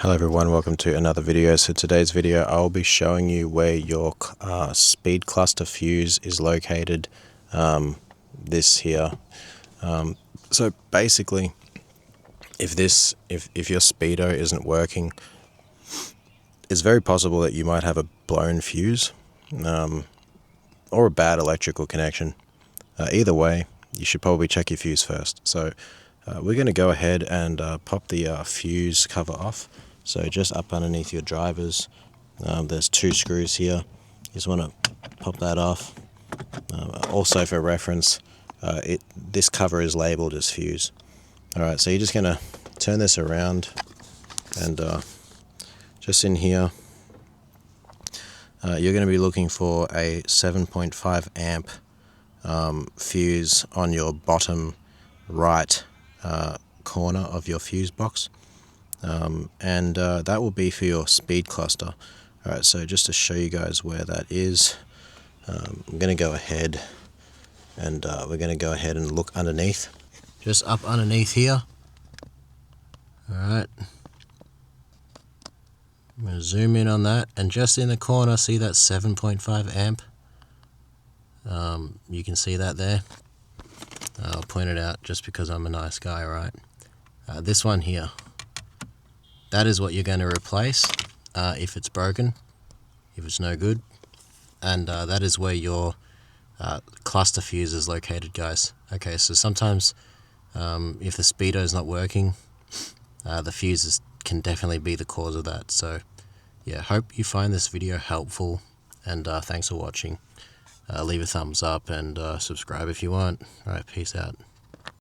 Hello everyone, welcome to another video. So today's video I'll be showing you where your speed cluster fuse is located. This here. So basically, if your speedo isn't working, it's very possible that you might have a blown fuse or a bad electrical connection. Either way, you should probably check your fuse first. So we're going to go ahead and pop the fuse cover off. So just up underneath your drivers, there's two screws here. You just want to pop that off. Also for reference, this cover is labeled as fuse. Alright, so you're just going to turn this around and just in here, you're going to be looking for a 7.5 amp fuse on your bottom right corner of your fuse box. And that will be for your speed cluster. Alright, so just to show you guys where that is, I'm going to go ahead and we're going to go ahead and look underneath. Just up underneath here. Alright. I'm going to zoom in on that, and just in the corner, see that 7.5 amp? You can see that there. I'll point it out just because I'm a nice guy, right? This one here. That is what you're going to replace if it's broken, if it's no good. And that is where your cluster fuse is located, guys. Okay, so sometimes if the speedo is not working, the fuses can definitely be the cause of that. So yeah, hope you find this video helpful, and thanks for watching. Leave a thumbs up and subscribe if you want. Alright, peace out.